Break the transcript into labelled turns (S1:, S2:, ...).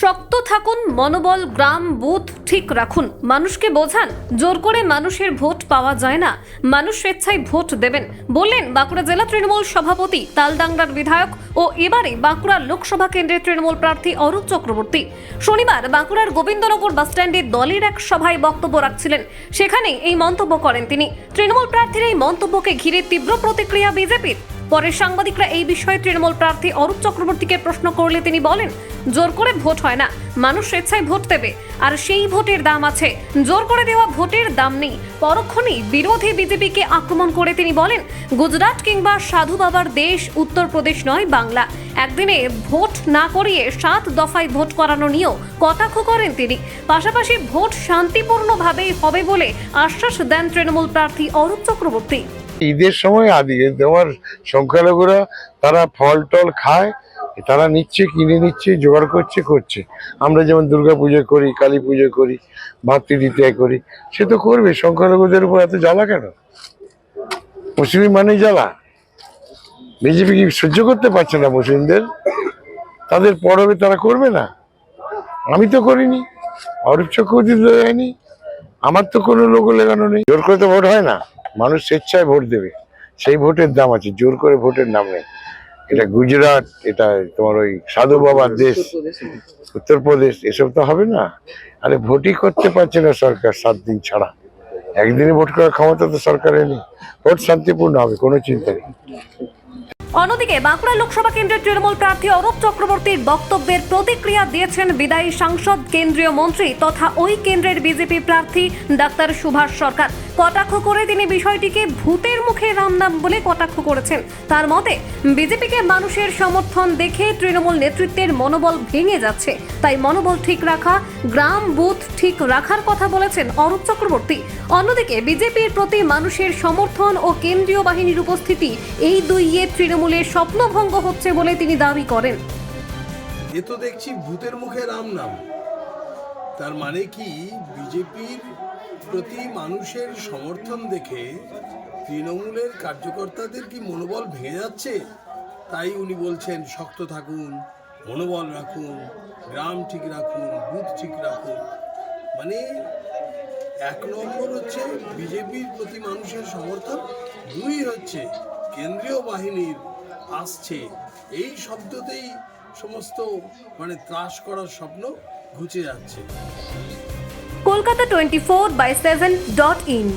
S1: শক্ত থাকুন, মনোবল, গ্রাম বুথ ঠিক রাখুন, মানুষকে বোঝান, জোর করে মানুষের ভোট পাওয়া যায় না, মানুষ স্বেচ্ছায় ভোট দেবেন বললেন বাঁকুড়া জেলা তৃণমূল সভাপতি, তালডাংরার বিধায়ক ও এবারে বাঁকুড়া লোকসভা কেন্দ্রের তৃণমূল প্রার্থী অরূপ চক্রবর্তী। শনিবার বাঁকুড়ার গোবিন্দনগর বাসস্ট্যান্ডে দলের এক সভায় বক্তব্য রাখছিলেন, সেখানে এই মন্তব্য করেন তিনি। তৃণমূল প্রার্থীর এই মন্তব্যকে ঘিরে তীব্র প্রতিক্রিয়া বিজেপির। পরে সাংবাদিকরা এই বিষয়ে তৃণমূল প্রার্থী অরূপ চক্রবর্তীকে প্রশ্ন করলে তিনি বলেন, জোর করে ভোট হয় না, মানুষ স্বেচ্ছায় ভোট দেবে, আর সেই ভোটের দাম আছে, জোর করে দেওয়া ভোটের দাম নেই। পরক্ষণেই বিরোধী বিজেপিকে আক্রমণ করে তিনি বলেন, গুজরাট কিংবা সাধু বাবার দেশ উত্তরপ্রদেশ নয় বাংলা। একদিনে ভোট না করিয়ে 7 দফায় ভোট করানো নিয়েও কটাক্ষ করেন তিনি। পাশাপাশি ভোট শান্তিপূর্ণভাবেই হবে বলে আশ্বাস দেন তৃণমূল প্রার্থী অরূপ চক্রবর্তী।
S2: ঈদের সময় আদিকে তোমার সংখ্যালঘুরা তারা ফল টল খায়, তারা নিচ্ছে, কিনে নিচ্ছে, জোগাড় করছে। আমরা যেমন দুর্গা পুজো করি, কালী পুজো করি, ভাতৃদ্বিতীয়া করি, সে তো করবে। সংখ্যালঘুদের উপর এত জ্বালা কেন? মুসলিম মানে জ্বালা। বিজেপি কি সহ্য করতে পারছে না মুসলিমদের? তাদের পরবে তারা করবে না? আমি তো করিনি, অরূপ চক্রবর্তী তো দেয়নি, আমার তো কোনো লোগো লাগানো নেই। জোর করে তো ভোট হয় না, মানুষ স্বেচ্ছায় ভোট দেবে, সেই ভোটের দাম আছে, জোর করে ভোটের নাম নেই। এটা গুজরাট, এটা তোমার ওই সাধু বাবার দেশ উত্তরপ্রদেশ, এসব তো হবে না। আরে ভোটই করতে পারছে না সরকার 7 দিন ছাড়া। একদিনে ভোট করার ক্ষমতা তো সরকারের নেই। ভোট শান্তিপূর্ণ হবে, কোনো চিন্তা নেই।
S1: অন্যদিকে বাঁকুড়া লোকসভা কেন্দ্রের তৃণমূল প্রার্থী অরূপ চক্রবর্তীর বক্তব্যের প্রতিক্রিয়া দিয়েছেন বিদায়ী সাংসদ, কেন্দ্রীয় মন্ত্রী তথা ওই কেন্দ্রের বিজেপি প্রার্থী ডাক্তার সুভাষ সরকার। কটাক্ষ করে তিনি বিষয়টিকে ভূতের মুখে রামনাম বলে কটাক্ষ করেছেন। তার মতে, বিজেপিকে মানুষের সমর্থন দেখে তৃণমূল নেতৃত্বের মনোবল ভেঙে যাচ্ছে, তাই মনোবল ঠিক রাখা, গ্রাম বুথ ঠিক রাখার কথা বলেছেন অরূপ চক্রবর্তী। অন্যদিকে বিজেপির প্রতি মানুষের সমর্থন ও কেন্দ্রীয় বাহিনীর উপস্থিতি, এই দুইয়ে তৃণমূলের স্বপ্নভঙ্গ হচ্ছে বলে তিনি দাবি করেন।
S3: এ তো দেখছি ভূতের মুখে রাম নাম। তার মানে কি বিজেপির প্রতি মানুষের সমর্থন দেখে তৃণমূলের কার্যকর্তাদের কি মনোবল ভেঙে যাচ্ছে? তাই উনি বলছেন শক্ত থাকুন, মনোবল রাখুন, গ্রাম ঠিক রাখুন, বুথ ঠিক রাখুন। মানে 1 নম্বর হচ্ছে বিজেপির প্রতি মানুষের সমর্থন, 2 হচ্ছে কেন্দ্রীয় বাহিনীর আসছে, এই শব্দতেই সমস্ত ত্রাস করার স্বপ্ন ঘুচে যাচ্ছে।
S1: কলকাতা 24/7.in